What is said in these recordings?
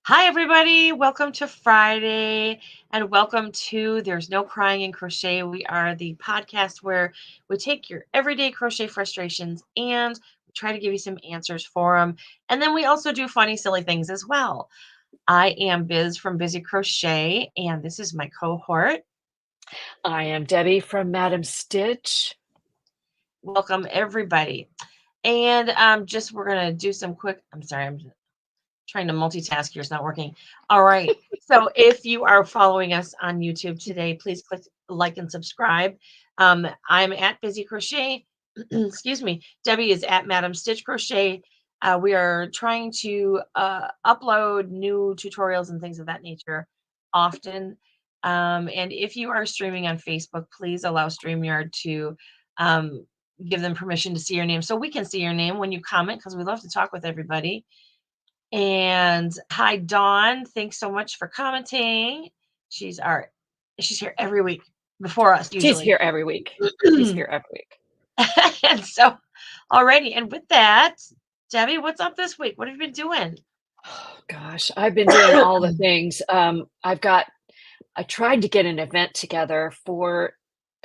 Hi, everybody. Welcome to Friday and welcome to There's No Crying in Crochet. We are the podcast where we take your everyday crochet frustrations and we try to give you some answers for them. And then we also do funny, silly things as well. I am Biz from Busy Crochet, and this is my cohort. I am Debbie from MadameStitch. Welcome, everybody. And just we're going to do some quick, I'm sorry, I'm trying to multitask here. It's not working. All right. So if you are following us on YouTube today, please click like and subscribe. I'm at Busy Crochet. Excuse me. Debbie is at Madam Stitch Crochet. We are trying to upload new tutorials and things of that nature often. And if you are streaming on Facebook, please allow StreamYard to give them permission to see your name so we can see your name when you comment because we love to talk with everybody. And hi, Dawn. Thanks so much for commenting. She's here every week before us She's usually. here every week. She's here every week. And so, alrighty. And with that, Debbie, what's up this week? What have you been doing? Oh, gosh, I've been doing all the things. I tried to get an event together for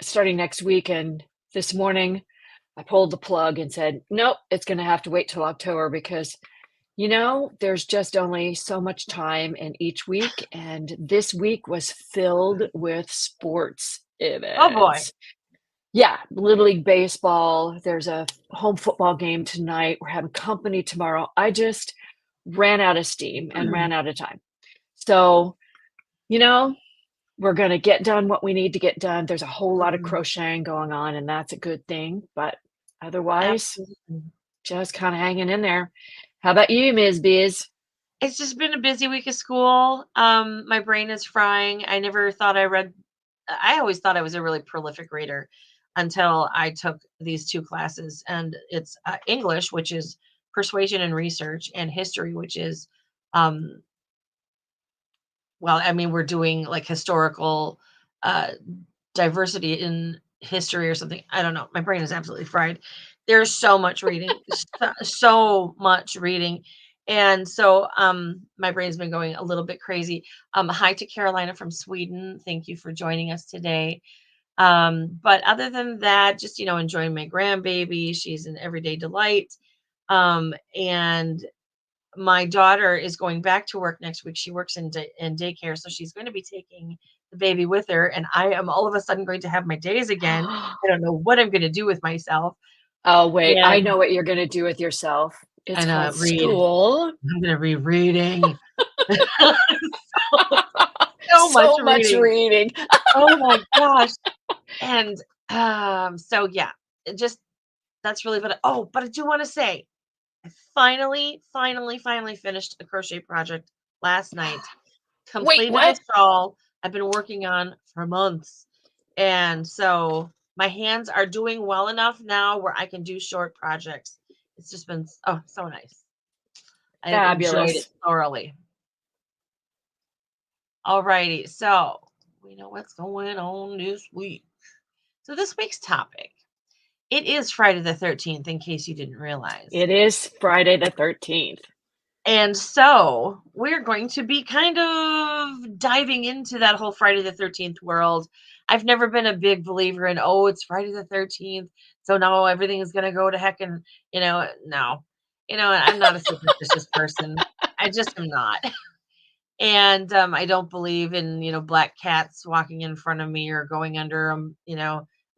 starting next week, and this morning I pulled the plug and said, nope, it's going to have to wait till October because, there's just only so much time in each week. And this week was filled with sports Oh boy. events. Yeah, Little League Baseball. There's a home football game tonight. We're having company tomorrow. I just ran out of steam and ran out of time. So, you know, we're going to get done what we need to get done. There's a whole lot of crocheting going on, and that's a good thing. But otherwise, Absolutely. just kind of hanging in there. How about you, Ms. Biz? It's just been a busy week of school. My brain is frying. I always thought I was a really prolific reader until I took these two classes. And it's English, which is persuasion and research, and history, which is, um, we're doing like historical uh, diversity in history or something. I don't know. My brain is absolutely fried. There's so much reading, so much reading. And so my brain's been going a little bit crazy. Hi to Carolina from Sweden. Thank you for joining us today. But other than that, just, enjoying my grandbaby. She's an everyday delight. And my daughter is going back to work next week. She works in daycare, so she's going to be taking the baby with her. And I am all of a sudden going to have my days again. I don't know what I'm going to do with myself. Oh, wait, I And know what you're going to do with yourself. It's called read. school. I'm going to be reading. So much So much reading. reading. Oh my gosh. And so yeah, that's really what. But I do want to say, I finally finished a crochet project last night. Wait, Completed a what? shawl I've been working on for months. And so my hands are doing well enough now where I can do short projects. It's just been so nice. I enjoyed it Fabulous. thoroughly. Alrighty, so we know what's going on this week. So this week's topic, it is Friday the 13th, in case you didn't realize. It is Friday the 13th. And so we're going to be kind of diving into that whole Friday the 13th world. I've never been a big believer in, it's Friday the 13th, so now everything is going to go to heck. And, no. I'm not a superstitious person. I just am not. And I don't believe in, black cats walking in front of me or going under them,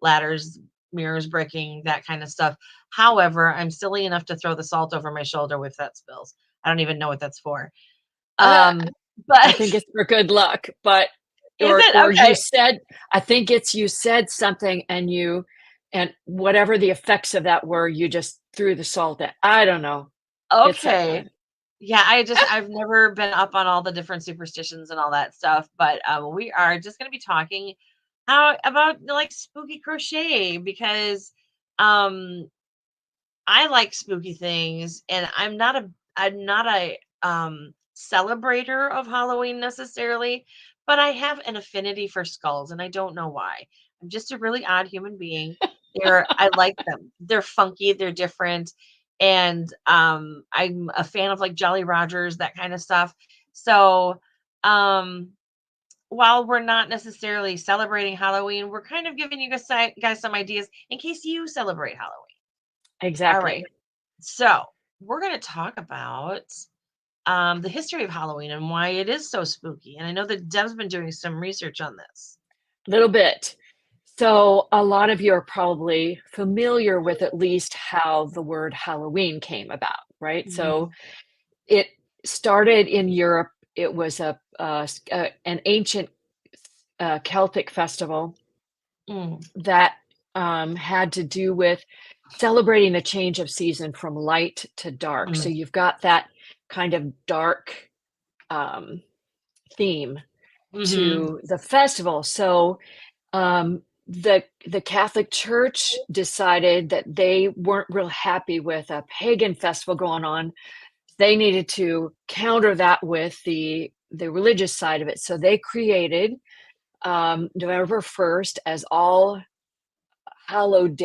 ladders, mirrors breaking, that kind of stuff. However, I'm silly enough to throw the salt over my shoulder if that spills. I don't even know what that's for. I But think it's for good luck, but is it or you okay? said, I think it's you said something and whatever the effects of that were, you just threw the salt at. I don't know. It's that Okay. time. Yeah, I've never been up on all the different superstitions and all that stuff, but we are just going to be talking about like spooky crochet because I like spooky things, and I'm not a celebrator of Halloween necessarily, but I have an affinity for skulls, and I don't know why. I'm just a really odd human being. I like them. They're funky, they're different, and I'm a fan of like Jolly Rogers, that kind of stuff. So, um, while we're not necessarily celebrating Halloween, we're kind of giving you guys some ideas in case you celebrate Halloween. All right. Exactly. So, we're going to talk about the history of Halloween and why it is so spooky. And I know that Deb's been doing some research on this. Little bit. So a lot of you are probably familiar with at least how the word Halloween came about, right? So Mhm. it started in Europe. It was an ancient Celtic festival Mm, that had to do with celebrating the change of season from light to dark. So mm, you've got that kind of dark um, theme mhm. to the festival. So the Catholic Church decided that they weren't real happy with a pagan festival going on. They needed to counter that with the religious side of it. So they created November 1st as All Hallows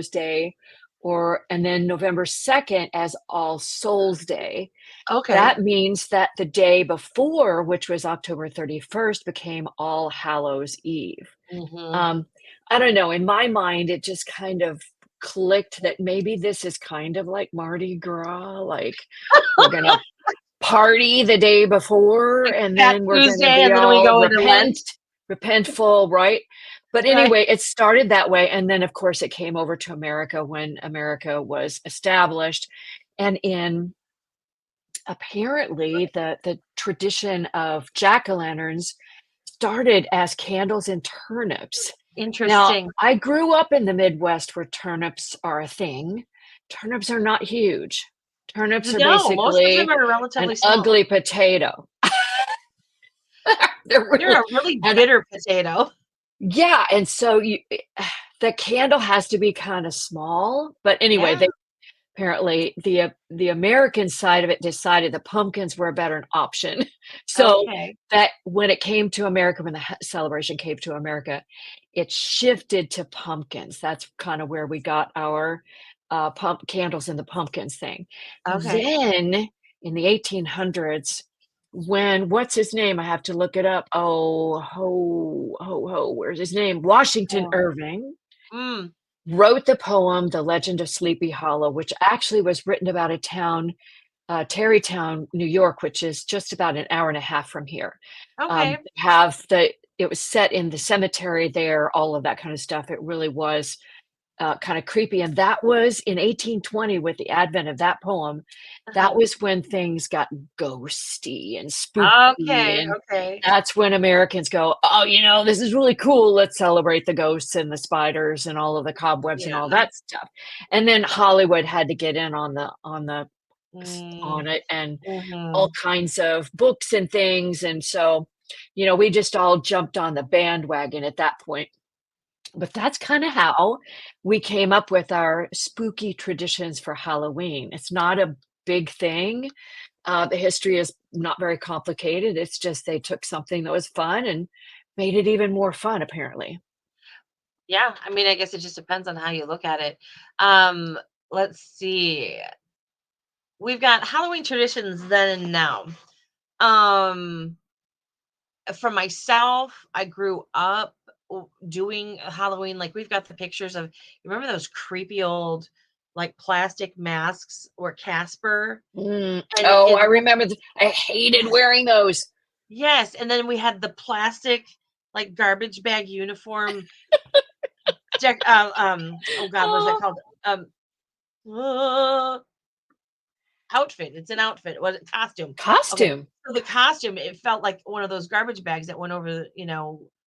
Day, or and then November 2nd as All Souls Day. Okay. That means that the day before, which was October 31st, became All Hallows Eve. Mhm. Um, I don't know. In my mind, it just kind of clicked that maybe this is kind of like Mardi Gras. Like we're gonna party the day before, Like and Fat then we're gonna Tuesday, be and then we all go into Lent. repentful, right? But Right. anyway, it started that way, and then of course it came over to America when America was established, and in apparently the tradition of jack-o'-lanterns started as candles and turnips. Now, Interesting. I grew up in the Midwest where turnips are a thing. Turnips are not huge. Turnips are No, most of them basically are an relatively small. ugly potato. They're They're really a really and bitter potato. yeah, and so you the candle has to be kinda small, but anyway, Yeah. they apparently the American side of it decided the pumpkins were a better option. So Okay. that when it came to America, when the celebration came to America, it shifted to pumpkins. That's kind of where we got our pump candles and the pumpkins thing. Okay. Then in the 1800s, when what's his name? I have to look it up. Oh, where's his name? Washington Oh. Irving Mm. wrote the poem "The Legend of Sleepy Hollow," which actually was written about a town, Tarrytown, New York, which is just about an hour and a half from here. Okay. Have the It was set in the cemetery there, all of that kind of stuff. It really was kind of creepy. And that was in 1820 with the advent of that poem. That Uh-huh. was when things got ghosty and spooky. Okay. And Okay. that's when Americans go, oh, this is really cool. Let's celebrate the ghosts and the spiders and all of the cobwebs and Yeah. all that stuff. And then Hollywood had to get in on Mm. it, and all Mhm. kinds of books and things. And so, we just all jumped on the bandwagon at that point. But that's kinda how we came up with our spooky traditions for Halloween. It's not a big thing. The history is not very complicated. It's just they took something that was fun and made it even more fun, apparently. Yeah. I mean, I guess it just depends on how you look at it. Um, let's see. We've got Halloween traditions then and now. Um, for myself, I grew up doing Halloween. Like we've got the pictures of, you remember those creepy old like plastic masks or Casper? Oh, I And remember I hated wearing those. yes, and then we had the plastic like garbage bag uniform oh God, what is that Oh, called? Uh, Outfit. It's an outfit. What costume? Okay. costume. So the costume, it felt like one of those garbage bags that went over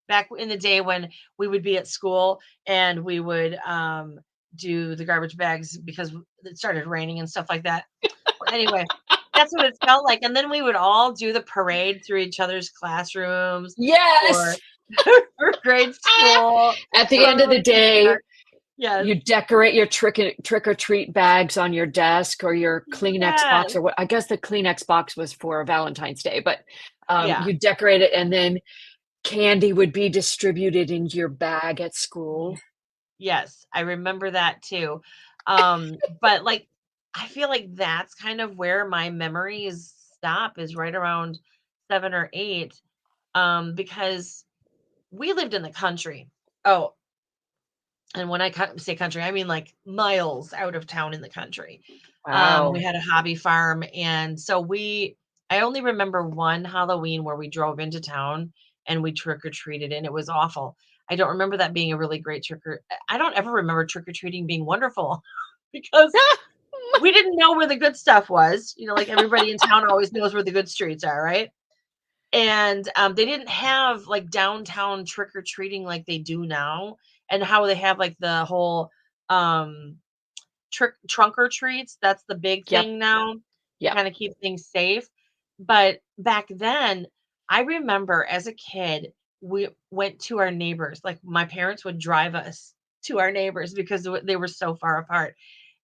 back in the day when we would be at school and we would do the garbage bags because it started raining and stuff like that. Well, anyway, that's what it felt like. And then we would all do the parade through each other's classrooms Yes! for for grade school. At the So end of the everyone could see day, our yes. you decorate your trick or treat bags on your desk or your Kleenex box, Yes. or what I guess the Kleenex box was for Valentine's Day, but Yeah. you decorate it, and then candy would be distributed in your bag at school. Yes, I remember that too. But like I feel like that's kind of where my memories stop is right around 7 or 8, because we lived in the country. Oh, and when I say country, I mean like miles out of town in the country. We Wow. had a hobby farm, and so I only remember one Halloween where we drove into town and we trick or treated, and it was awful. I don't remember that being a really great I don't ever remember trick or treating being wonderful because we didn't know where the good stuff was. Like everybody in town always knows where the good streets are, right? And they didn't have like downtown trick or treating like they do now, and how they have like the whole um trunk or treats. That's the big Yep. thing now to Yep. kind of keep things safe. But back then, I remember as a kid, we went to our neighbors. Like my parents would drive us to our neighbors because they were so far apart.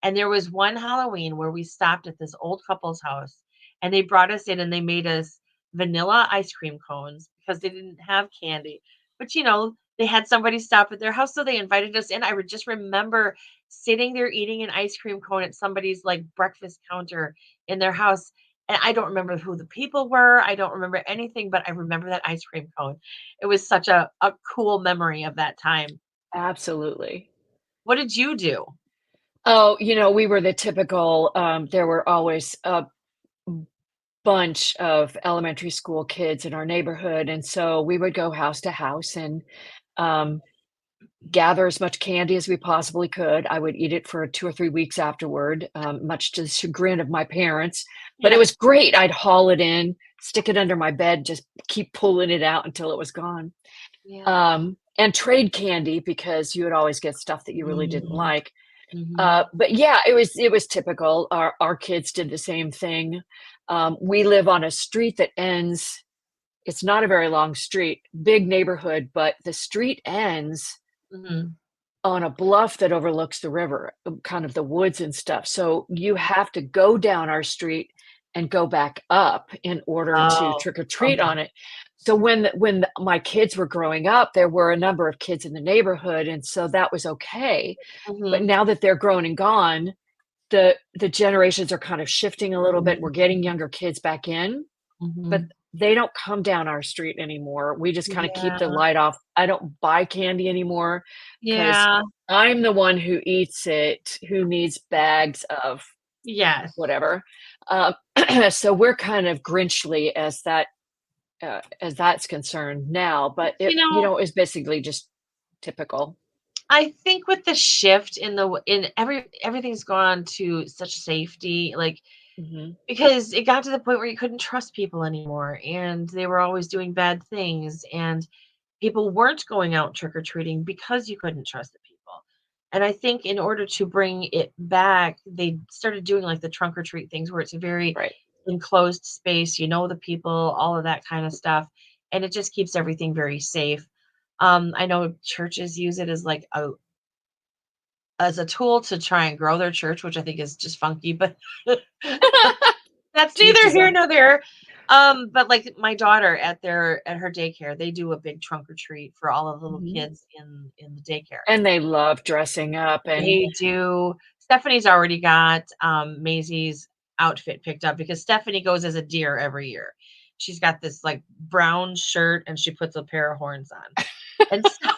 And there was one Halloween where we stopped at this old couple's house, and they brought us in and they made us vanilla ice cream cones because they didn't have candy. But they had somebody stop at their house, so they invited us in. I would just remember sitting there eating an ice cream cone at somebody's like breakfast counter in their house. And I don't remember who the people were. I don't remember anything, but I remember that ice cream cone. It was such a cool memory of that time. Absolutely. What did you do? Oh, we were the typical, there were always a bunch of elementary school kids in our neighborhood, and so we would go house to house and, um, gather as much candy as we possibly could. I would eat it for 2 or 3 weeks afterward, much to the chagrin of my parents, but it Yeah. was great. I'd haul it in, stick it under my bed, just keep pulling it out until it was gone, Yeah. and trade candy because you would always get stuff that you really didn't Mhm. like. Mhm. But yeah, it was typical. Our kids did the same thing. We live on a street that ends. It's not a very long street, big neighborhood, but the street ends Mhm. on a bluff that overlooks the river, kind of the woods and stuff. So you have to go down our street and go back up in order to Oh, trick or treat okay. on it. So my kids were growing up, there were a number of kids in the neighborhood, and so that was okay. But Mhm. now that they're grown and gone, the generations are kind of shifting a little bit. Mhm. We're getting younger kids back in, but Mhm. they don't come down our street anymore. We just kinda keep the Yeah. light off. I don't buy candy anymore because 'cause Yeah. I'm the one who eats it, who needs bags of Yes. whatever. Um, so we're kind of Grinchly as that's concerned now, but You know, it's basically just typical. I think with the shift in everything's gone to such safety, like Mhm. because it got to the point where you couldn't trust people anymore, and they were always doing bad things, and people weren't going out trick or treating because you couldn't trust the people. And I think in order to bring it back, they started doing like the trunk or treat things where it's a very Right. enclosed space, the people, all of that kind of stuff. And it just keeps everything very safe. I know churches use it as like a tool to try and grow their church, which I think is just funky, but that's To each neither his here own. nor there. But like my daughter at her daycare, they do a big trunk or treat for all of the little Mhm. kids in the daycare. And they love dressing up and They do. Stephanie's already got Maisie's outfit picked up because Stephanie goes as a deer every year. She's got this like brown shirt and she puts a pair of horns on. And so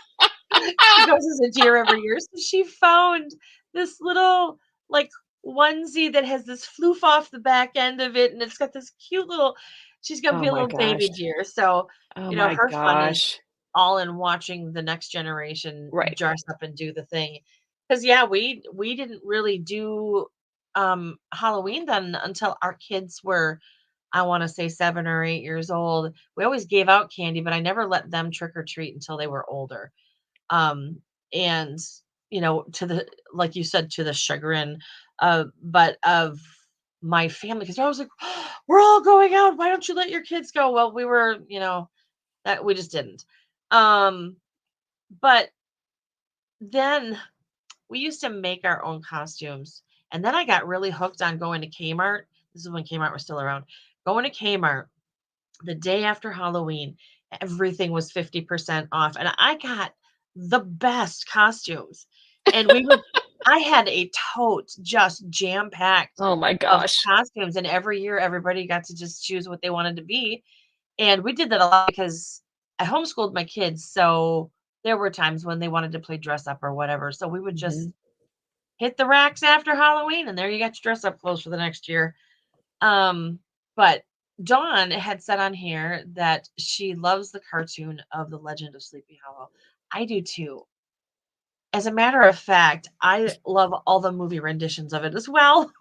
she goes as a deer every year. So she found this little like onesie that has this floof off the back end of it, and it's got this cute little. She's gonna oh be a my little baby gosh. deer. So Oh my her fun is gosh. all in watching the next generation Right. dress up and do the thing. Because yeah, we didn't really do Halloween then until our kids were, I want to say 7 or 8 years old. We always gave out candy, but I never let them trick or treat until they were older. And to the, like you said, to the chagrin but of my family, because I was like, we're all going out, why don't you let your kids go? Well, we were, that we just didn't. um but then we used to make our own costumes, and then I got really hooked on going to Kmart. This is when Kmart was still around. Going to Kmart the day after Halloween, everything was 50% off, and I got the best costumes. And we would I had a tote just jam-packed Oh my of gosh. costumes, and every year everybody got to just choose what they wanted to be. And we did that a lot because I homeschooled my kids, so there were times when they wanted to play dress up or whatever. So we would just Mhm. hit the racks after Halloween, and there you got your dress up clothes for the next year. But Dawn had said on here that she loves the cartoon of The Legend of Sleepy Hollow. I do too. As a matter of fact, I love all the movie renditions of it as well.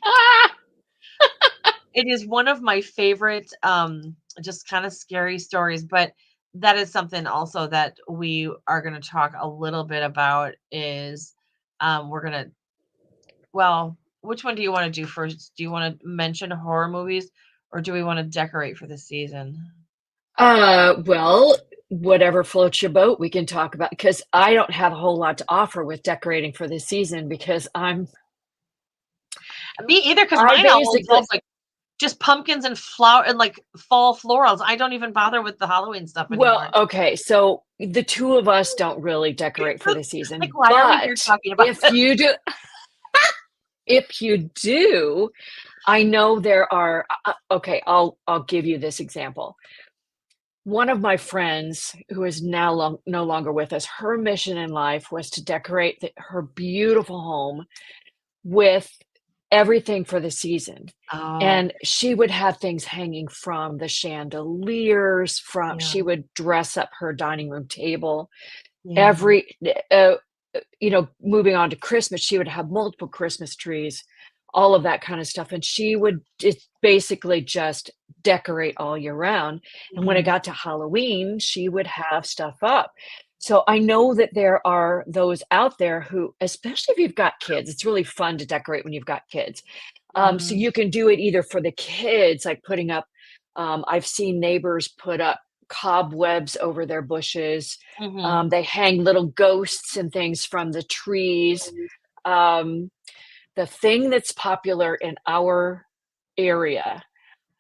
Ah! It is one of my favorite, just kind of scary stories, but that is something also that we are going to talk a little bit about is we're going to, well, which one do you want to do first? Do you want to mention horror movies or do we want to decorate for the season? Well, whatever floats your boat, we can talk about because I don't have a whole lot to offer with decorating for this season because Me either, because I mine all basically involves like just pumpkins and flower and like fall florals. I don't even bother with the Halloween stuff well, anymore. okay, so the two of us don't really decorate for the Like, season, why are we here but talking about if this? you do, if you do, I know there are. Okay, I'll give you this example. One of my friends who is now no longer with us, her mission in life was to decorate her beautiful home with everything for the season. Oh, And she would have things hanging from the chandeliers, from yeah, she would dress up her dining room table. yeah. Every moving on to Christmas, she would have multiple Christmas trees, all of that kind of stuff, and she would basically just decorate all year round, and when it Mhm, got to Halloween, she would have stuff up. So I know that there are those out there who, especially if you've got kids, it's really fun to decorate when you've got kids. So mhm, you can do it either for the kids, like putting up, I've seen neighbors put up cobwebs over their bushes. mhm. They hang little ghosts and things from the trees. Um, the thing that's popular in our area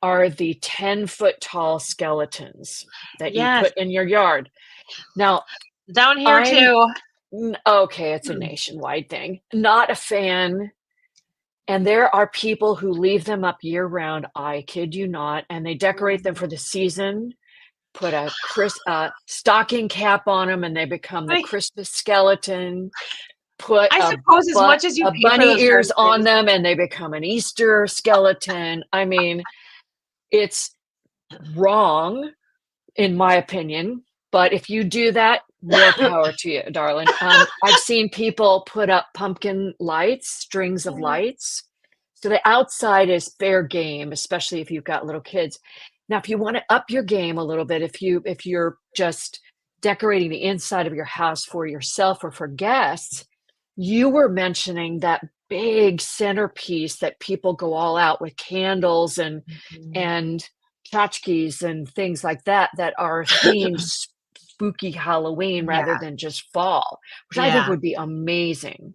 are the 10-foot tall skeletons that you Yes, put in your yard. Now, down here I'm too. okay, it's a nationwide thing. Not a fan. And there are people who leave them up year round, I kid you not, and they decorate them Mhm. for the season, put a stocking cap on them, and they become the I Christmas skeleton, put I suppose as much as you a pay for bunny those darn ears on things. them, and they become an Easter skeleton. I mean, it's wrong, in my opinion, but if you do that, more power to you, darling. I've seen people put up pumpkin lights, strings of Mhm, lights. So the outside is fair game, especially if you've got little kids. Now, if you want to up your game a little bit, if you're just decorating the inside of your house for yourself or for guests, you were mentioning that big centerpiece that people go all out with candles mhm. and tchotchkes and things like that that are themed spooky Halloween rather Yeah, than just fall, which I think yeah, would be amazing.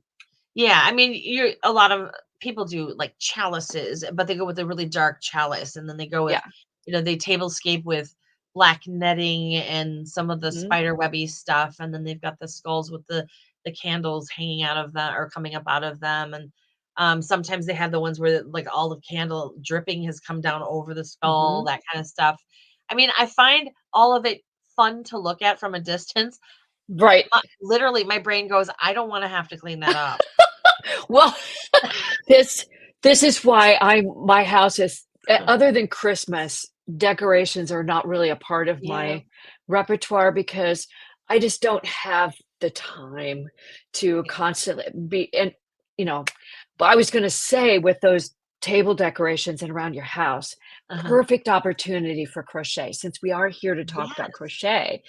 yeah. I mean, you're a lot of people do like chalices, but they go with a really dark chalice, and then they go with, Yeah. they tablescape with black netting and some of the Mhm. spider webby stuff, and then they've got the skulls with the candles hanging out of them or coming up out of them, and sometimes they have the ones where like all the candle dripping has come down over the skull, Mhm. that kind of stuff. I mean, I find all of it fun to look at from a distance. Right. Literally, my brain goes, I don't want to have to clean that up. Well, this this is why my house is other than Christmas, decorations are not really a part of Yeah. my repertoire because I just don't have the time to Yeah. constantly be and you know, but I was gonna say with those table decorations and around your house, Uh-huh. perfect opportunity for crochet. Since we are here to talk about Yes. crochet,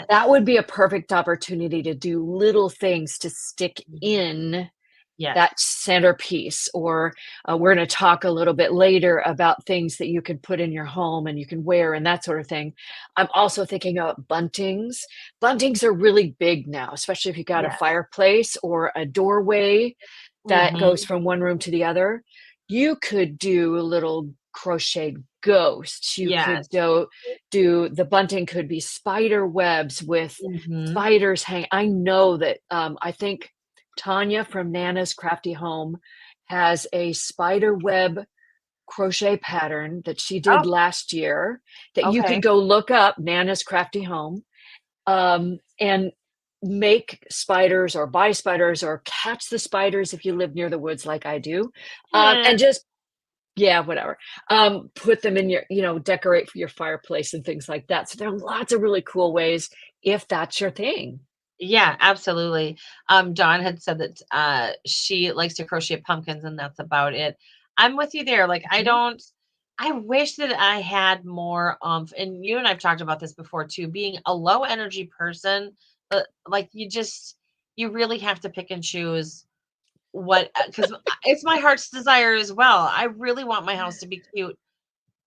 that Yes. would be a perfect opportunity to do little things to stick Mhm. in that Yes. centerpiece or we're going to talk a little bit later about things that you can put in your home and you can wear and that sort of thing. I'm also thinking about buntings are really big now, especially if you've got a Yes. fireplace or a doorway that goes Mhm. from one room to the other. You could do little crocheted ghosts. You could Yes. do the bunting could be spider webs with Mhm. spiders hang. I know that I think Tanya from Nana's Crafty Home has a spider web crochet pattern that she did Oh, last year that you can okay. go look up, Nana's Crafty Home, and make spiders or buy spiders or catch the spiders if you live near the woods like I do, Eh, and just whatever. Put them in your, decorate for your fireplace and things like that. So there are lots of really cool ways if that's your thing. yeah, absolutely. Dawn had said that she likes to crochet pumpkins and that's about it. I'm with you there. Like Mhm. I wish that I had more and you and I've talked about this before too, being a low energy person, like you really have to pick and choose what because it's my heart's desire as well. I really want my house to be cute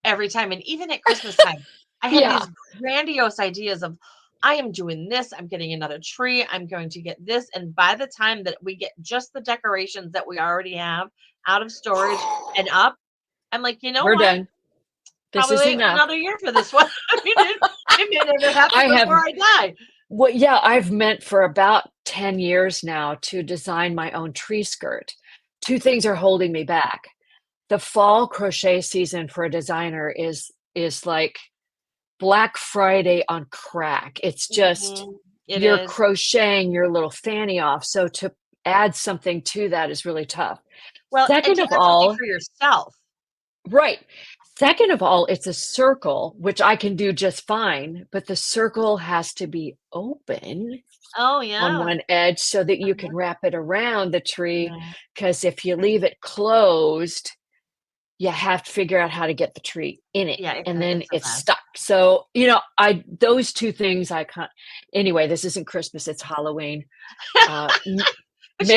every time, and even at Christmas time, I have Yeah. these grandiose ideas of, "I am doing this, I'm getting another tree, I'm going to get this," and by the time that we get just the decorations that we already have out of storage and up, I'm like, "You know We're what? done. This Probably is wait enough. another year for this one." I mean, it may never happen I have before I die. Well, yeah, I've meant for about 10 years now to design my own tree skirt. Two things are holding me back. The fall crochet season for a designer is like Black Friday on crack. It's just Mhm. It you're is. crocheting your little fanny off. So to add something to that is really tough. Well, and Second to of add something all, for yourself. right. Second of all, it's a circle, which I can do just fine, but the circle has to be open Oh, on yeah. one edge so that you Uh-huh. can wrap it around the tree. Yeah. Because if you leave it closed, you have to figure out how to get the tree in it, Yeah, and then it's a it's mess. stuck. So, I those two things I can't. Anyway, this isn't Christmas, it's Halloween. M But you know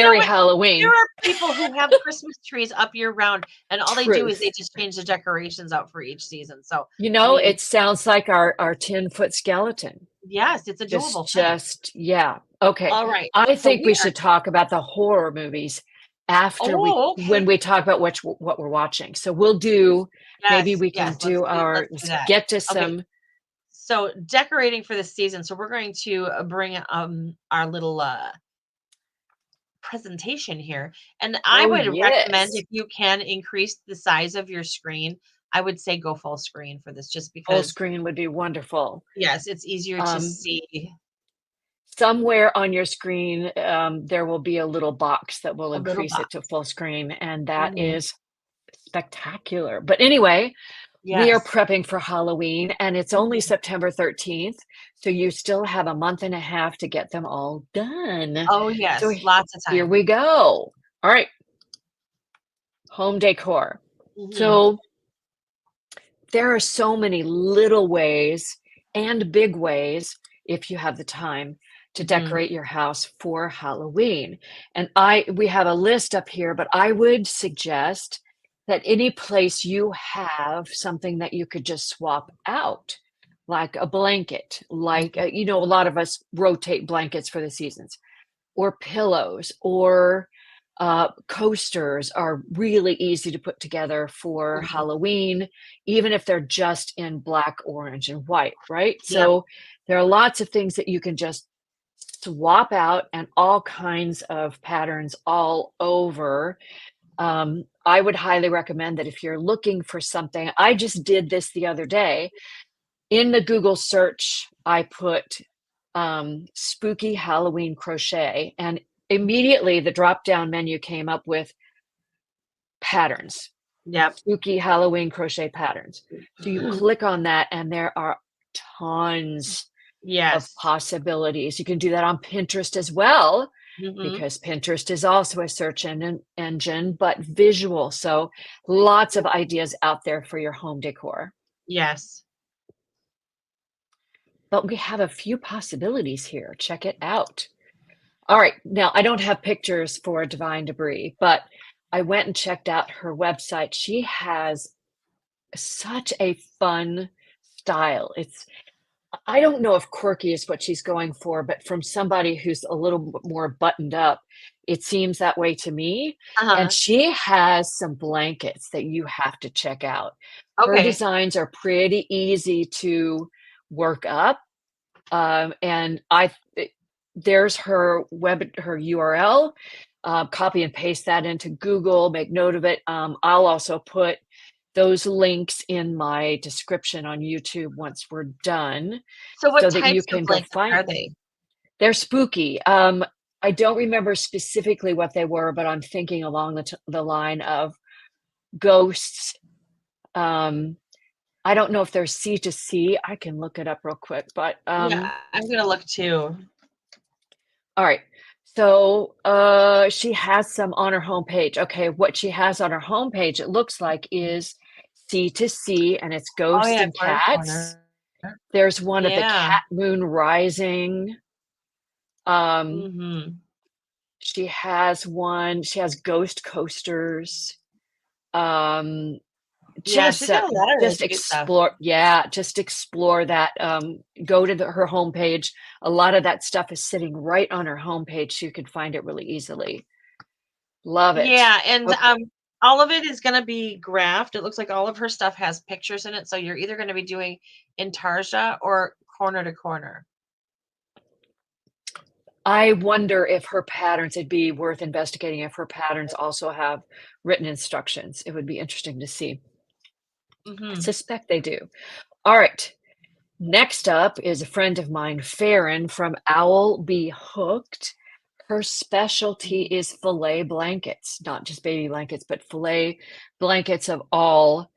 Merry what? There Halloween. are people who have Christmas trees up year round, and all they do is they Truth. just change the decorations out for each season. So, I It mean, sounds like our 10-foot skeleton. yes, it's a doable thing. Yeah. Okay. All right. I So think we we are should talk about the horror movies after oh, when okay. we talk about what we're watching. So we'll do, maybe Yes, we can yes, let's do let's that. get to Okay. some. So decorating for the season. So we're going to bring our little presentation here. And I Oh, would recommend yes. if you can increase the size of your screen, I would say go full screen for this just Full because screen would be wonderful. yes, it's easier to Um, see Somewhere on your screen, there will be a little box that will a little increase box. it to full screen, and that Mhm. is spectacular. But anyway, we are Yes. prepping for Halloween, and it's only Mhm. September 13th, so you still have a month and a half to get them all done. Oh, So yes, lots of here time. we go. All right, home decor. Mhm. So there are so many little ways and big ways, if you have the time, to Mhm. decorate your house for Halloween. And we have a list up here, but I would suggest that any place you have something that you could just swap out, like a blanket, like, Mhm. a lot of us rotate blankets for the seasons, or pillows, or coasters are really easy to put together for Mhm. Halloween, even if they're just in black, orange, and white, right? Yep. So there are lots of things that you can just swap out, and all kinds of patterns all over. I would highly recommend that if you're looking for something. I just did this the other day. In the Google search, I put spooky Halloween crochet, and immediately the drop down menu came up with patterns, Yep. spooky Halloween crochet patterns. So you click on that, and there are tons of Yes. possibilities. You can do that on Pinterest as well, Mhm. because Pinterest is also a search engine, but visual. So lots of ideas out there for your home decor. Yes. But we have a few possibilities here. Check it out. All right. Now, I don't have pictures for Divine Debris, but I went and checked out her website. She has such a fun style. I don't know if quirky is what she's going for, but from somebody who's a little bit more buttoned up, it seems that way to me. And Uh-huh. she has some blankets that you have to check out. Her Okay. designs are pretty easy to work up. And there's her URL. Copy and paste that into Google, make note of it. I'll also put those links in my description on YouTube once we're done, So what so that you types of can go blankets find are them. they? They're spooky. I don't remember specifically what they were, but I'm thinking along the line of ghosts. I don't know if they're C to C. I can look it up real quick, but Yeah, I'm gonna look too. all right. So she has some on her homepage. Okay, what she has on her homepage, it looks like, is C to C, and it's Oh ghosts yeah, and corner to cats. corner. There's one of the Yeah. cat moon rising. Um, Mm-hmm. she has one. She has ghost coasters. Um, Yeah, she's got a lot of really just cute stuff. just explore that. Go to her homepage. A lot of that stuff is sitting right on her homepage, so you can find it really easily. Love it. Yeah, and Okay. all of it is gonna be graphed. It looks like all of her stuff has pictures in it, so you're either gonna be doing intarsia or corner to corner. I wonder if her patterns, it'd be worth investigating if her patterns also have written instructions. It would be interesting to see. I Mm-hmm. suspect they do. All right. Next up is a friend of mine, Farron from Owl Be Hooked. Her specialty is filet blankets, not just baby blankets, but filet blankets of all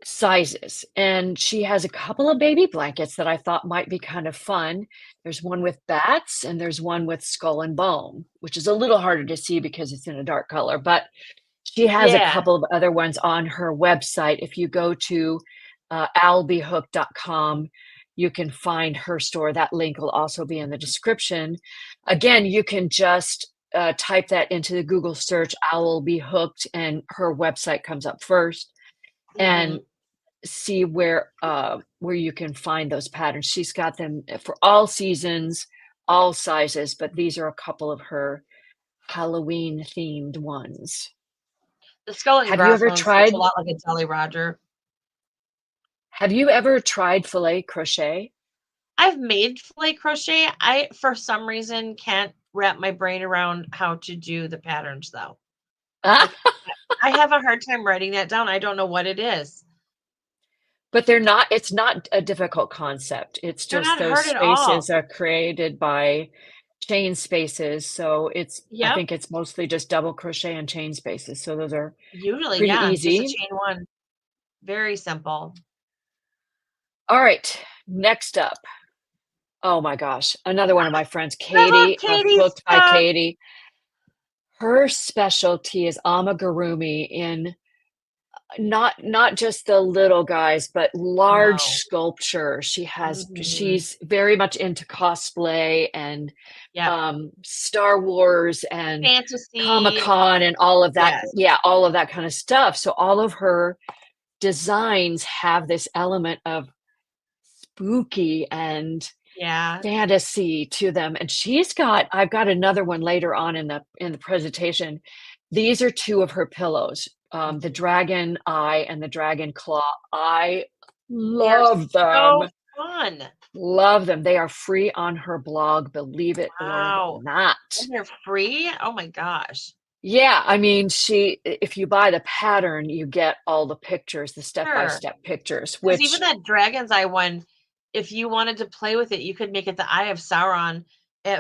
sizes. And she has a couple of baby blankets that I thought might be kind of fun. There's one with bats and there's one with skull and bone, which is a little harder to see because it's in a dark color, but she has a Yeah. couple of other ones on her website. If you go to owlbehooked.com, you can find her store. That link will also be in the description. Again, you can just type that into the Google search, Owl Be Hooked, and her website comes up first. Mm-hmm. And see where you can find those patterns. She's got them for all seasons, all sizes, but these are a couple of her Halloween themed ones. The skull and Have you ever crossbones looks a tried lot like a Jolly Roger. filet crochet? I've made filet crochet. I, for some reason, can't wrap my brain around how to do the patterns though. Like I have a hard time writing that down. I don't know what it is. But it's not a difficult concept. It's They're just not those hard at all. spaces are created by chain spaces. So I Yep. think it's mostly just double crochet and chain spaces. So those are Usually, pretty yeah, just a easy. chain one. Very simple. All right, next up. Oh my gosh, another one of my friends, I love Katie of Katie's Hooked by stuff. Katie. Her specialty is amigurumi in not just the little guys, but large No. sculpture. Mhm. She's very much into cosplay and Yep. Star Wars and Fantasy. Comic-Con and all of that. Yes. Yeah, all of that kind of stuff. So all of her designs have this element of spooky and Yeah. fantasy to them. And I've got another one later on in the presentation. These are two of her pillows, the dragon eye and the dragon claw. I They're love them. so fun. Love them. They are free on her blog, believe it or Wow. not. And they're free? Oh my gosh. Yeah, I mean, if you buy the pattern, you get all the pictures, the Sure. step-by-step pictures, Because even which, that dragon's eye one, if you wanted to play with it, you could make it the Eye of Sauron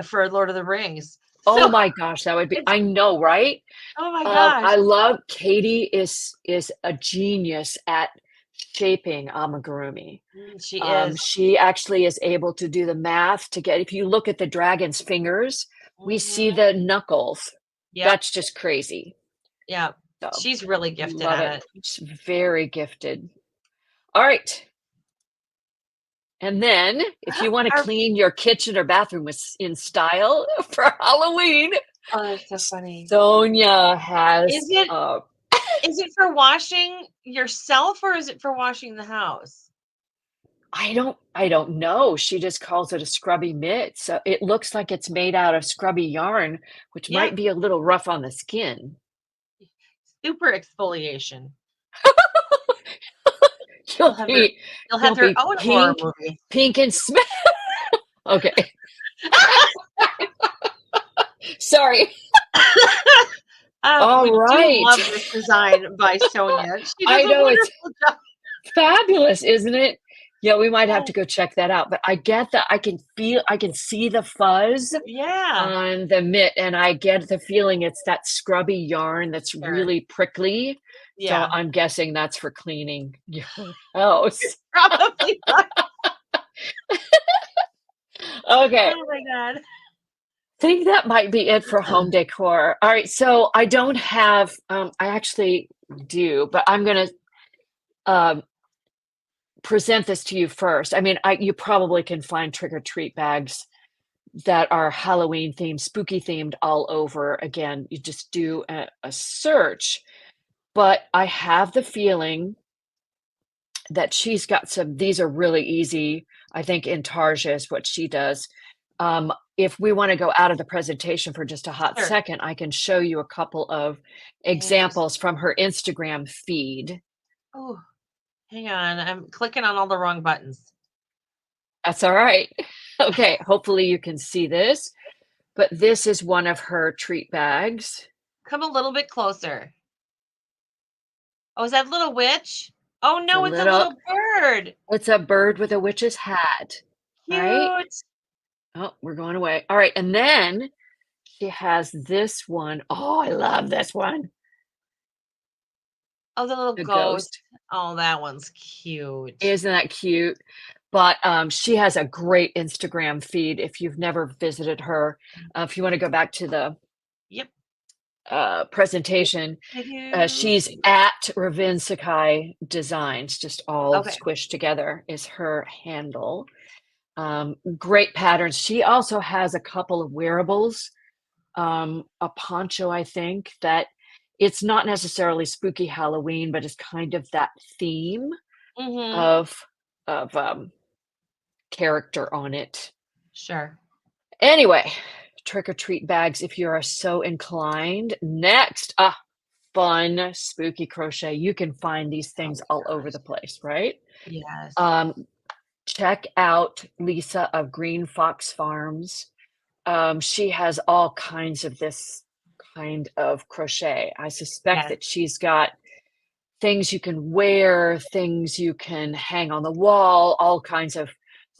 for Lord of the Rings. oh So my gosh, that would be, it's, I know, right? oh my gosh. I love Katie is a genius at shaping amigurumi. She is. She actually is able to do the math to get, if you look at the dragon's fingers, we see Mhm. the knuckles. Yep. That's just crazy. Yep. So She's really gifted love at it. it. She's very gifted. All right. And then if you want to Our, clean your kitchen or bathroom in style for Halloween, oh, that's so funny. Sonia has Is it is it for washing yourself or is it for washing the house? I don't know. She just calls it a scrubby mitt. So it looks like it's made out of scrubby yarn, which might Yep. be a little rough on the skin. Super exfoliation. You'll You'll have you'll your be own horror pink, movie. pink and smell. Okay. Sorry. We All do right. love this design by Sonia. She does I a know it's wonderful job. fabulous, isn't it? Yeah, we might have Oh, to go check that out. But I get that I can see the fuzz yeah, on the mitt, and I get the feeling it's that scrubby yarn that's sure. really prickly. So Yeah, I'm guessing that's for cleaning your house. probably right. Okay. Oh my God. Think that might be it for home decor. All right, so I don't have I actually do, but I'm gonna um present this to you first. I mean, you probably can find trick or treat bags that are Halloween themed, spooky themed all over. Again, you just do a search, but I have the feeling that she's got some, these are really easy. I think Intarsia is what she does. If we want to go out of the presentation for just a hot Sure. second, I can show you a couple of And just, examples from her Instagram feed. oh, hang on. I'm clicking on all the wrong buttons. That's all right. Okay, hopefully you can see this, but this is one of her treat bags. Come a little bit closer. Oh, is that little witch? Oh It's a no, it's a little, little bird. it's a bird with a witch's hat, right? Cute. Oh, we're going away. All right, and then she has this one. Oh, I love this one. Oh, the little A ghost. ghost. Oh, that one's cute. Isn't that cute? But she has a great Instagram feed. If you've never visited her, if you want to go back to the Yep. presentation, I do. she's at Ravinsakai Designs, just all Okay. squished together is her handle. Great patterns. She also has a couple of wearables, a poncho, I think, that it's not necessarily spooky Halloween, but it's kind of that theme Mm-hmm. of character on it. Sure. Anyway, trick or treat bags if you are so inclined. Next, fun spooky crochet. You can find these Oh things all my over gosh. the place, right? Yes. Um, check out Lisa of Green Fox Farms. She has all kinds of this kind of crochet. I suspect Yes. that she's got things you can wear, things you can hang on the wall, all kinds of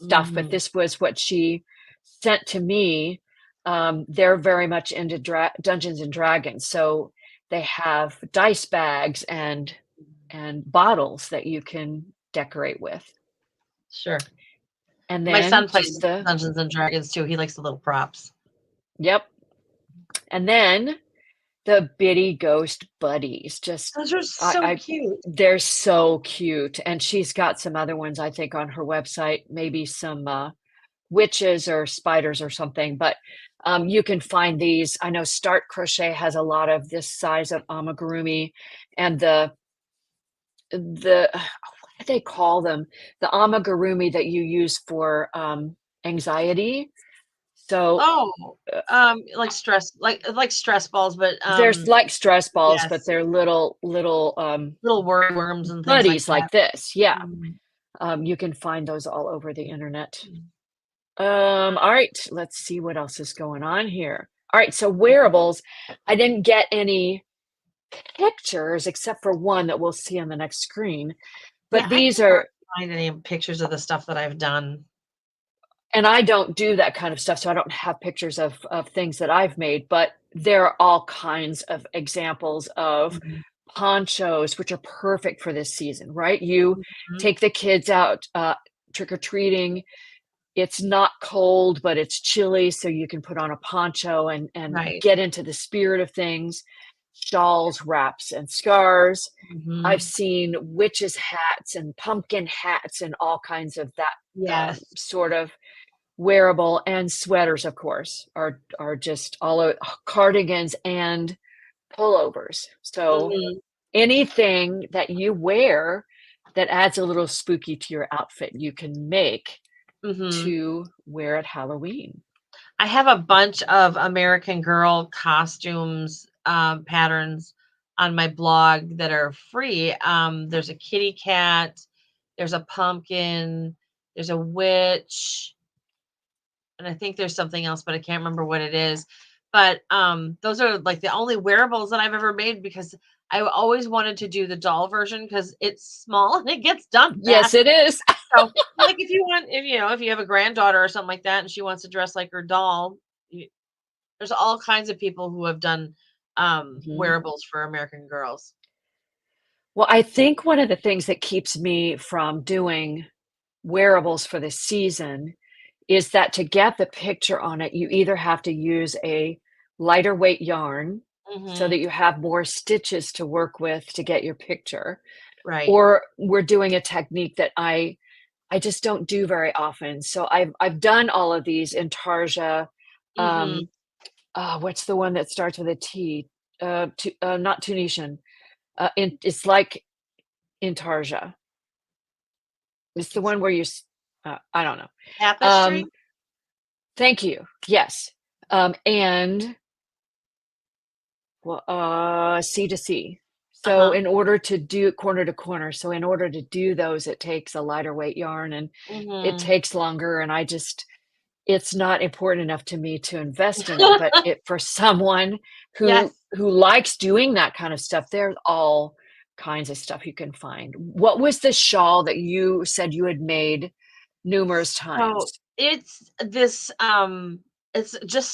stuff. But Mm-hmm. this was what she sent to me. They're very much into Dungeons and Dragons, so they have dice bags and bottles that you can decorate with. Sure. And My then son plays just the Dungeons and Dragons too. He likes the little props. yep. And then the Bitty Ghost Buddies. Just Those are so I cute. they're so cute. And she's got some other ones I think on her website, maybe some witches or spiders or something, but you can find these. I know Start Crochet has a lot of this size of amigurumi, and the what do they call them? The amigurumi that you use for anxiety. So Oh, uh, like stress, like stress balls, but there's like stress balls, but yes, they're little little worms and things like buddies that. like this. Yeah. Mm. You can find those all over the internet. Mm. All right, let's see what else is going on here. All right, so wearables. I didn't get any pictures except for one that we'll see on the next screen. Yeah, But I these can't hardly are, find any pictures of the stuff that I've done. and I don't do that kind of stuff, so I don't have pictures of things that I've made, but there are all kinds of examples of Mhm. ponchos, which are perfect for this season, right? You Mhm. take the kids out trick or treating. It's not cold, but it's chilly, so you can put on a poncho and Right. get into the spirit of things. Shawls, wraps, and scarves. I've Mhm. seen witches' hats and pumpkin hats and all kinds of that Yes. sort of wearable, and sweaters, of course, are just all cardigans and pullovers. So Mhm. anything that you wear that adds a little spooky to your outfit, you can make Mhm. to wear at Halloween. I have a bunch of American Girl costumes, patterns on my blog that are free. There's a kitty cat, there's a pumpkin, there's a witch, and I think there's something else, but I can't remember what it is. But those are like the only wearables that I've ever made because I always wanted to do the doll version because it's small and it gets done Yes, fast. it is. So, like, if you want, if you know, if you have a granddaughter or something like that, and she wants to dress like her doll, there's all kinds of people who have done Mhm. wearables for American Girls. Well, I think one of the things that keeps me from doing wearables for this season is that to get the picture on it, you either have to use a lighter weight yarn so Hmm. that you have more stitches to work with to get your picture, Right. or we're doing a technique that I just don't do very often. So I've done all of these in Tarja. Hmm. Um, what's the one that starts with a T? Not Tunisian. It's like in Tarja. It's the It's one where I don't know. Um, tapestry. thank you. Yes. And well, C to C. Uh So huh. in order to do corner to corner, so in order to do those, it takes a lighter weight yarn and it Hmm. takes longer. And it's not important enough to me to invest in it. But it for someone who Yes. who likes doing that kind of stuff, there's all kinds of stuff you can find. What was the shawl that you said you had made numerous So times? it's just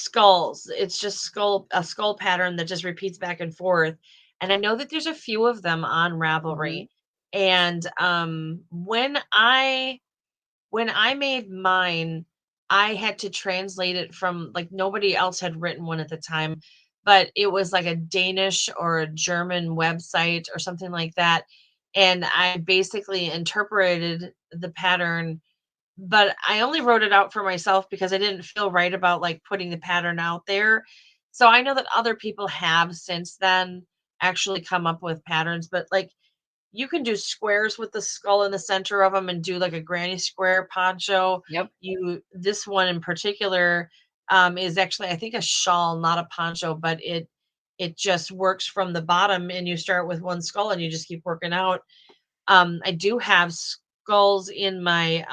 skulls. It's just a skull pattern that just repeats back and forth. And I know that there's a few of them on Mhm. Ravelry. And when I made mine, I had to translate it from, like, nobody else had written one at the time, but it was like a Danish or a German website or something like that. And I basically interpreted the pattern, but I only wrote it out for myself because I didn't feel right about like putting the pattern out there. So I know that other people have since then actually come up with patterns, but like you can do squares with the skull in the center of them and do like a granny square poncho. Yep. This one in particular is actually, I think, a shawl, not a poncho, but it just works from the bottom and you start with one skull and you just keep working out. I do have skulls in my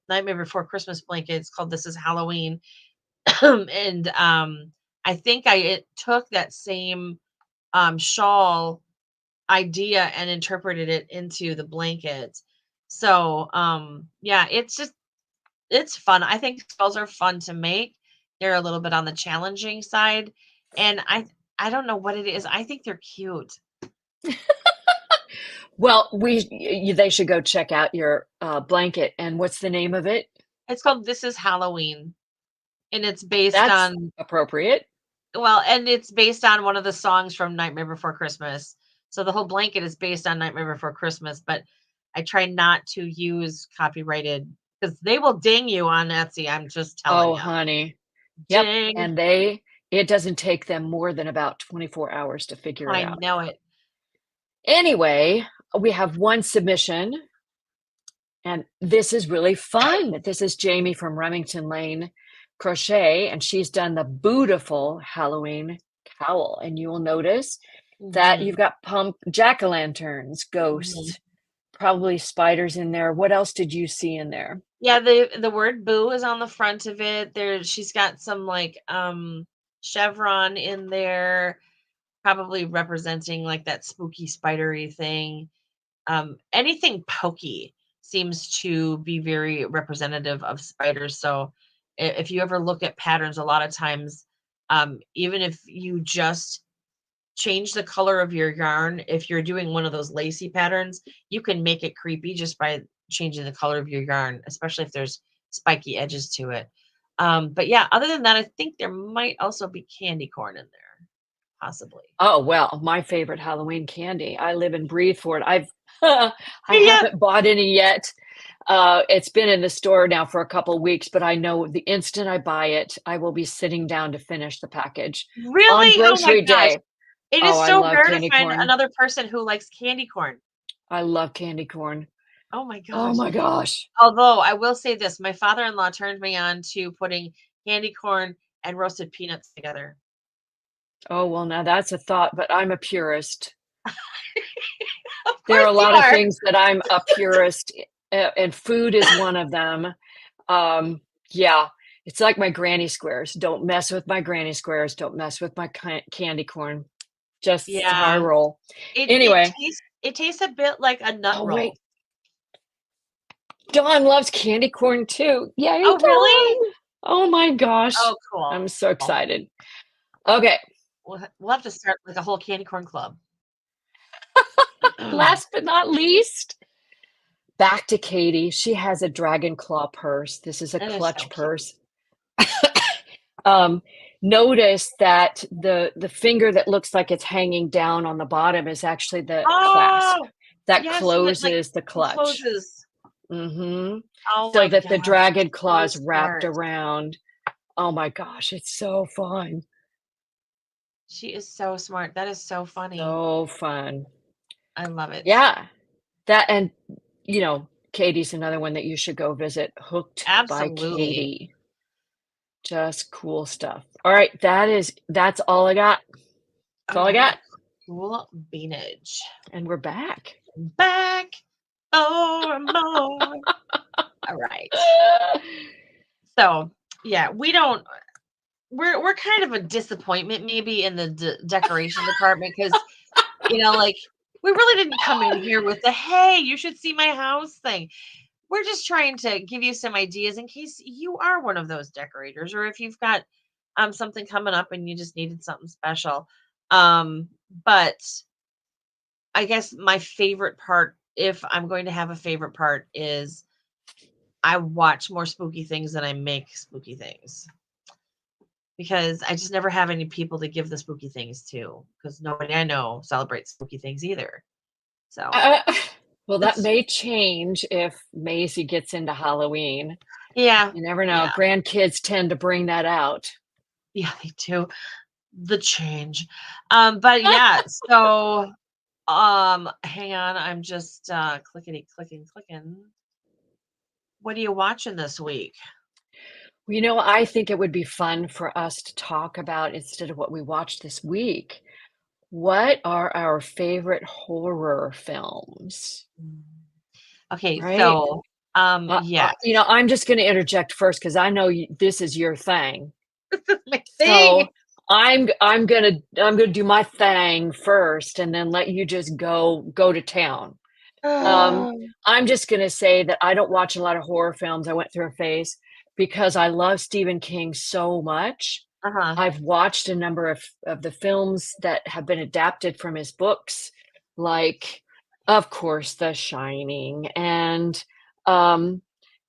Nightmare Before Christmas blanket. It's called This Is Halloween. And I think it took that same shawl idea and interpreted it into the blanket. So yeah, it's fun. I think skulls are fun to make. They're a little bit on the challenging side. And I don't know what it is. I think they're cute. Well, they should go check out your blanket. And what's the name of it? It's called This Is Halloween. And it's based That's on, appropriate. well, and it's based on one of the songs from Nightmare Before Christmas. So the whole blanket is based on Nightmare Before Christmas, but I try not to use copyrighted because they will ding you on Etsy. I'm just telling Oh, you. honey. Yep. Ding. And it doesn't take them more than about 24 hours to figure it I out. know it. Anyway, we have one submission, and this is really fun. This is Jamie from Remington Lane Crochet, and she's done the beautiful Halloween cowl. And you will notice that Hmm. you've got jack-o'-lanterns, Hmm. ghosts, probably spiders in there. What else did you see in there? Yeah, the word boo is on the front of it. She's got some like chevron in there, probably representing like that spooky spidery thing. Anything pokey seems to be very representative of spiders. So if you ever look at patterns, a lot of times, even if you just change the color of your yarn, if you're doing one of those lacy patterns, you can make it creepy just by changing the color of your yarn, especially if there's spiky edges to it. But yeah, other than that, I think there might also be candy corn in there, possibly. Oh, well, my favorite Halloween candy. I live and breathe for it. I Yeah, haven't bought any yet. It's been in the store now for a couple weeks, but I know the instant I buy it, I will be sitting down to finish the package on really? Oh my grocery gosh. day. It Oh, is I so love rare to candy find corn. another person who likes candy corn. I love candy corn. Oh my Oh gosh. my gosh. Although I will say this, my father-in-law turned me on to putting candy corn and roasted peanuts together. Oh, well, now that's a thought, but I'm a purist. Of There are course a you lot of are. things that I'm a purist, and food is one of them. Um, yeah. It's like my granny squares. Don't mess with my granny squares. Don't mess with my candy corn. Just how I Yeah. roll. It Anyway, tastes a bit like a nut oh wait, roll. Dawn loves candy corn too. Yay, Oh, really? Dawn! Oh my gosh. Oh, cool. I'm so excited. Okay, We'll have to start like a whole candy corn club. last but not least, back to Katie. She has a dragon claw purse. This is a That is so clutch cute. purse. Um, Notice that the finger that looks like it's hanging down on the bottom is actually the clasp Oh, that yes, so that, like, closes the it clutch. closes. Oh So my that the gosh, dragon so claws wrapped smart. around. Oh my gosh, it's so fun. She is so smart. That is so funny. So fun. I love it. Yeah. That and Katie's another one that you should go visit. Hooked by Absolutely. Katie. Just cool stuff. All right, that's all I got. That's All all I got. right. Cool beanage. And we're back. Back or more. All right. So, yeah, we're kind of a disappointment maybe in the decoration department because, like, we really didn't come in here with the, hey, you should see my house thing. We're just trying to give you some ideas in case you are one of those decorators, or if you've got something coming up and you just needed something special. But I guess my favorite part, if I'm going to have a favorite part, is I watch more spooky things than I make spooky things, because I just never have any people to give the spooky things to, because nobody I know celebrates spooky things either. So, Uh, well, that it's, may change if Maisie gets into Halloween. yeah, You never know. yeah, Grandkids tend to bring that out. yeah, they do. The change. But yeah, so hang on, I'm just clickety clicking. What are you watching this week? I think it would be fun for us to talk about instead of what we watched this week. What are our favorite horror films? Mm. Okay, Right? so yes. I'm just going to interject first because I know this is your thing. My thing. So I'm gonna do my thing first, and then let you just go to town. Um, I'm just gonna say that I don't watch a lot of horror films. I went through a phase because I love Stephen King so much. Uh-huh. I've watched a number of the films that have been adapted from his books, like, of course, The Shining, and um,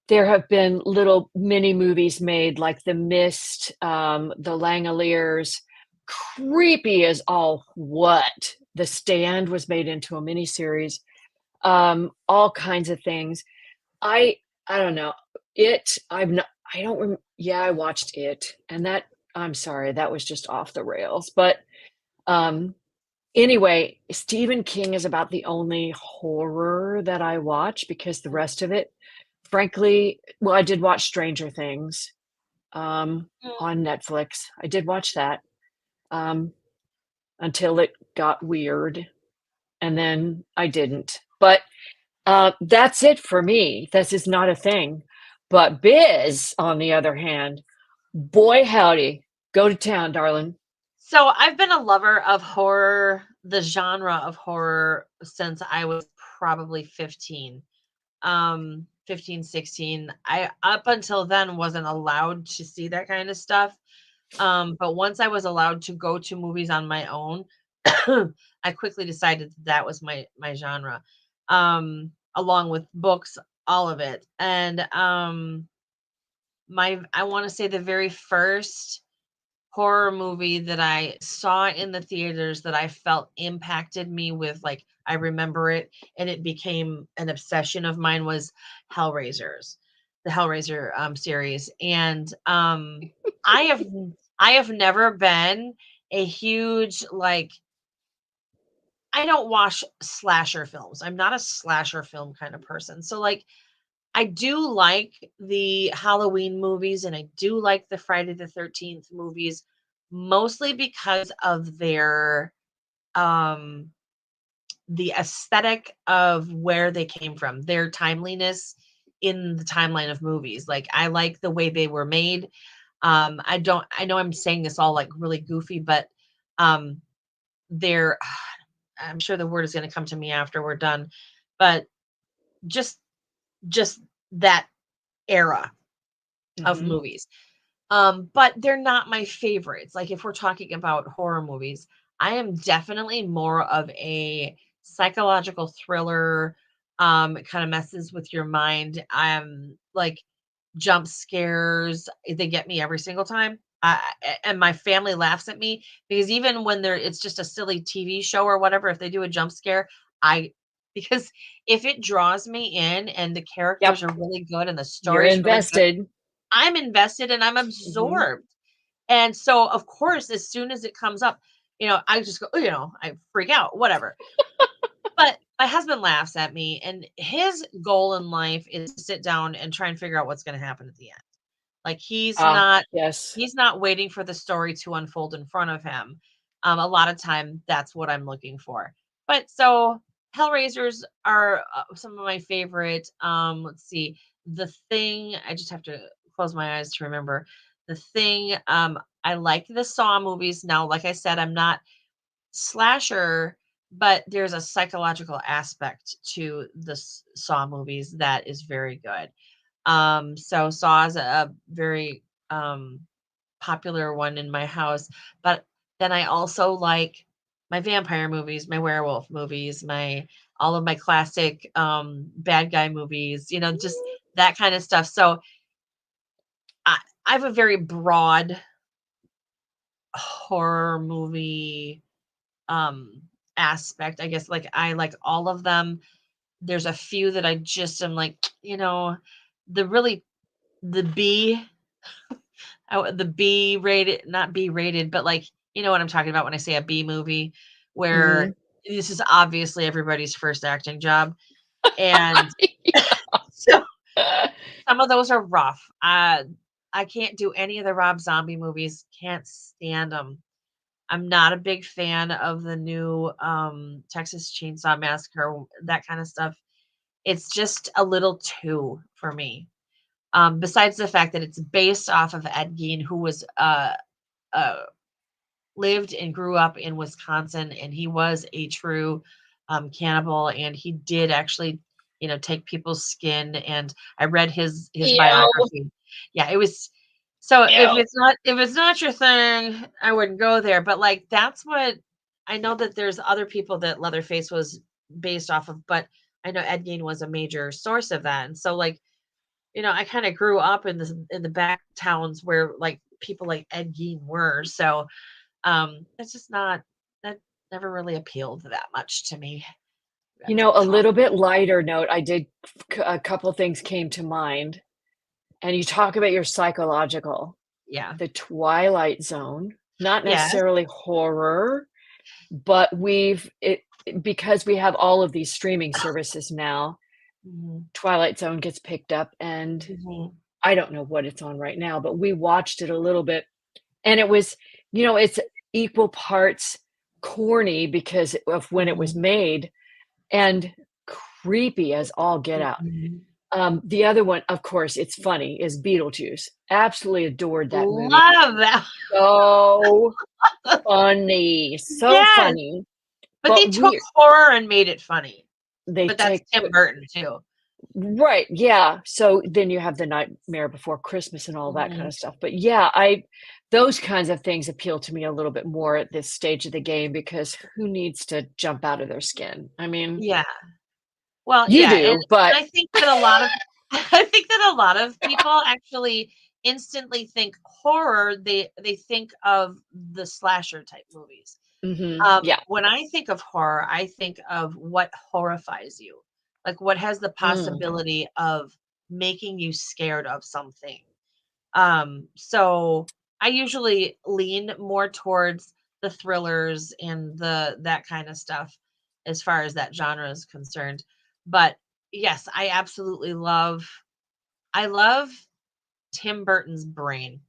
there have been little mini movies made like The Mist, The Langoliers, creepy as all what. The Stand was made into a mini series, all kinds of things. I I don't know. It I've not I don't yeah, I watched it, and that I'm sorry, that was just off the rails. But um anyway, Stephen King is about the only horror that I watch because the rest of it, frankly, well, I did watch Stranger Things on Netflix. I did watch that um until it got weird, and then I didn't. But that's it for me. This is not a thing. But Biz, on the other hand, boy howdy, go to town, darling. So I've been a lover of horror, the genre of horror, since I was probably 15. 15, 16. I up until then wasn't allowed to see that kind of stuff. But once I was allowed to go to movies on my own, I quickly decided that was my genre. Along with books, all of it. And I want to say the very first horror movie that I saw in the theaters that I felt impacted me with, like, I remember it and it became an obsession of mine, was Hellraisers, the Hellraiser series. And I have I have never been a huge, like, I don't watch slasher films. I'm not a slasher film kind of person. So, like, I do like the Halloween movies and I do like the Friday the 13th movies, mostly because of their um the aesthetic of where they came from, their timeliness in the timeline of movies. Like, I like the way they were made. I know I'm saying this all like really goofy, but um, they're, I'm sure the word is going to come to me after we're done, but just, just that era of Mhm. movies. But they're not my favorites. Like, if we're talking about horror movies, I am definitely more of a psychological thriller. It kind of messes with your mind. Like jump scares, they get me every single time. And my family laughs at me because even when it's just a silly TV show or whatever, if they do a jump scare, I because if it draws me in and the Yep. characters are really good and the You're story's really good, invested. I'm invested and I'm Mhm. absorbed. And so, of course, as soon as it comes up, I just go, I freak out, whatever. But my husband laughs at me, and his goal in life is to sit down and try and figure out what's going to happen at the end. Like, Ah, yes. he's not waiting for the story to unfold in front of him. A lot of time, that's what I'm looking for. But so Hellraisers are some of my favorite. Let's see, The Thing. I just have to close my eyes to remember. The Thing. I like the Saw movies. Now, like I said, I'm not slasher, but there's a psychological aspect to the Saw movies that is very good. So Saw is a very popular one in my house, but then I also like my vampire movies, my werewolf movies, my all of my classic bad guy movies, just that kind of stuff. So I, I have a very broad horror movie um aspect. I guess like I like all of them. There's a few that I just am like, the really the B the B rated, not B rated, but like, you know what I'm talking about when I say a B movie, where Mhm. this is obviously everybody's first acting job. And so some of those are rough. I can't do any of the Rob Zombie movies. Can't stand them. I'm not a big fan of the new Texas Chainsaw Massacre, that kind of stuff. It's just a little too for me. Besides the fact that it's based off of Ed Gein, who was uh, lived and grew up in Wisconsin, and he was a true cannibal, and he did actually, take people's skin. And I read his Ew, biography. Yeah, it was. So ew. if it's not your thing, I wouldn't go there. But like that's what I know that there's other people that Leatherface was based off of, but I know Ed Gein was a major source of that, and so like I kind of grew up in the back towns where like people like Ed Gein were. So it's just not that never really appealed that much to me. That's A tough. little bit lighter note, a couple things came to mind, and you talk about your psychological. Yeah. The Twilight Zone, not Yes. necessarily horror, but because we have all of these streaming services now, Mhm. Twilight Zone gets picked up, and Mhm. I don't know what it's on right now, but we watched it a little bit, and it's equal parts corny because of when it was Mhm. made and creepy as all get out. Mhm. The other one, of course, it's funny, is Beetlejuice. Absolutely adored that movie. Love that. So funny, so Yes, funny, but they but took horror and made it funny. they But that's take Tim Burton too. right, yeah, so then you have The Nightmare Before Christmas and all that kind Mhm. of stuff, but yeah, I those kinds of things appeal to me a little bit more at this stage of the game because who needs to jump out of their skin? I mean, Yeah. Well, you yeah, and do, but I think that a lot of I think that a lot of people actually instantly think horror, they think of the slasher type movies. mhm, yeah, When I think of horror, I think of what horrifies you. Like what has the mm, possibility of making you scared of something. So I usually lean more towards the thrillers and the that kind of stuff as far as that genre is concerned. But yes, I love Tim Burton's brain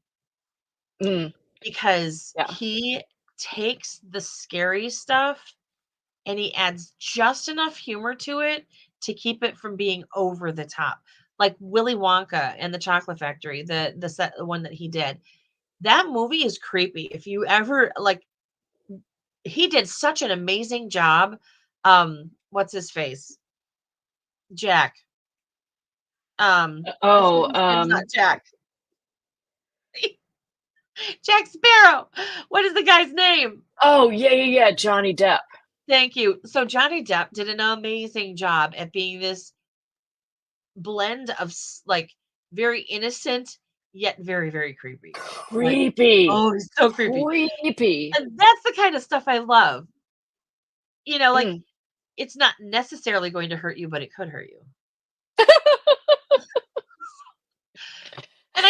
mm, because yeah, he takes the scary stuff and he adds just enough humor to it to keep it from being over the top. like Willy Wonka and the Chocolate Factory, the one that he did. That movie is creepy. If you ever like, he did such an amazing job. What's his face? Jack. Oh, His name's not Jack. Jack Sparrow. What is the guy's name? oh, yeah, Johnny Depp. Thank you. So Johnny Depp did an amazing job at being this blend of like very innocent yet very very creepy. Like, Creepy. oh, he's so creepy. Creepy. And that's the kind of stuff I love. Like Mm. it's not necessarily going to hurt you, but it could hurt you. And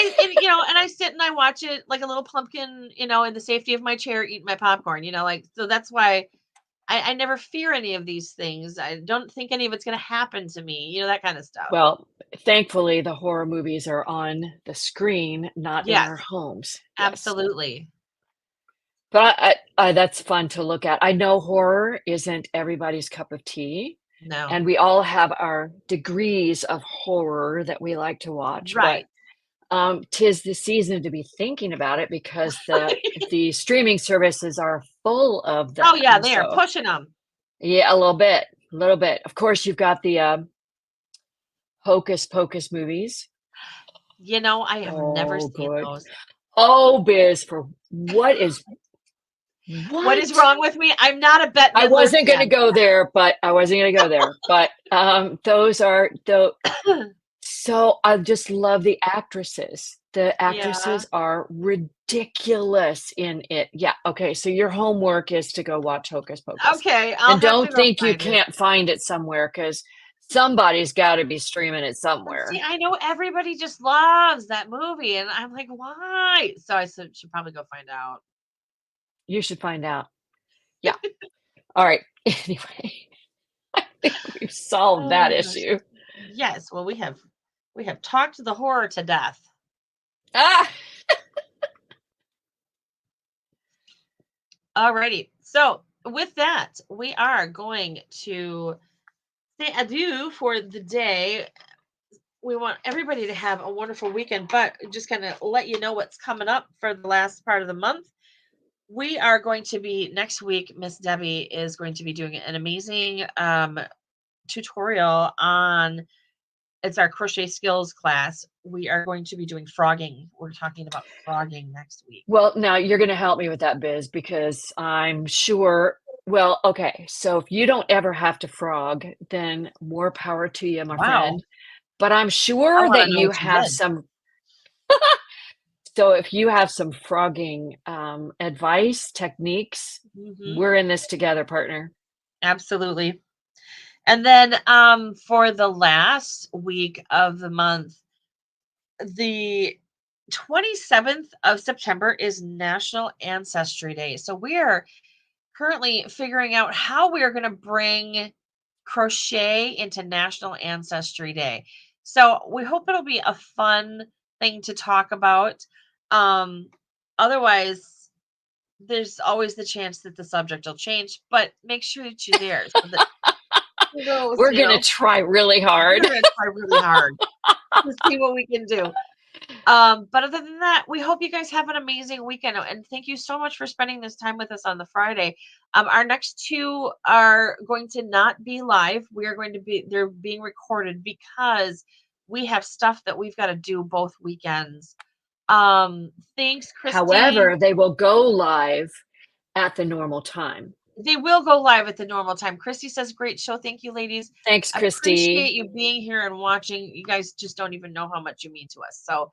I sit and I watch it like a little pumpkin, in the safety of my chair, eating my popcorn, like, so that's why I never fear any of these things. I don't think any of it's going to happen to me, that kind of stuff. Well, thankfully, the horror movies are on the screen, not in Yes, our homes. Yes. absolutely. But that's fun to look at. I know horror isn't everybody's cup of tea, No. and we all have our degrees of horror that we like to watch, Right. but 'tis the season to be thinking about it because the streaming services are full of Oh them. yeah, they are So, pushing them. yeah, a little bit. Of course, you've got the Hocus Pocus movies. I have never Oh, seen good. those. Oh, Biz, for what is What is what? wrong with me? I'm not a Bette I Midler wasn't gonna fan. go there, but those are so I just love the actresses. The Yeah. actresses are ridiculous in it. Yeah, okay, so your homework is to go watch Hocus Pocus. Okay, I'll And have to don't go think you find it. can't find it somewhere because somebody's gotta be streaming it But see, somewhere. I know everybody just loves that movie, and I'm like, why? So I should probably go find out. You should find out. Yeah. Alright. Anyway, I think we've solved Oh that my gosh. issue. Yes. Well, we have talked the horror to death. Ah! Alrighty. So with that, we are going to say adieu for the day. We want everybody to have a wonderful weekend, but just kind of let you know what's coming up for the last part of the month. We are going to be next week. Miss Debbie is going to be doing an amazing tutorial on, it's our crochet skills class. We are going to be doing frogging. We're talking about frogging next week. Well, now you're gonna help me with that, Biz, because I'm sure well, okay, so if you don't ever have to frog, then more power to you, my Wow. friend. But I'm I sure want that to know you what you have did. some so if you have some frogging, advice, techniques, Hmm. we're in this together, partner. Absolutely. And then for the last week of the month, the 27th of September is National Ancestry Day. So we are currently figuring out how we are going to bring crochet into National Ancestry Day. So we hope it'll be a fun thing to talk about. Um, Otherwise, there's always the chance that the subject will change, but make sure that you're there so that who knows, We're gonna try really hard. we're going to try really hard to see what we can do. But other than that, we hope you guys have an amazing weekend. And thank you so much for spending this time with us on the Friday. Our next two are going to not be live. They're being recorded because we have stuff that we've got to do both weekends. Thanks, Christy. However, they will go live at the normal time. They will go live at the normal time. Christy says, great show. Thank you, ladies. Thanks, I appreciate Christy. you being here and watching. You guys just don't even know how much you mean to us. So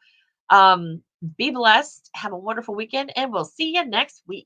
be blessed. Have a wonderful weekend, and we'll see you next week.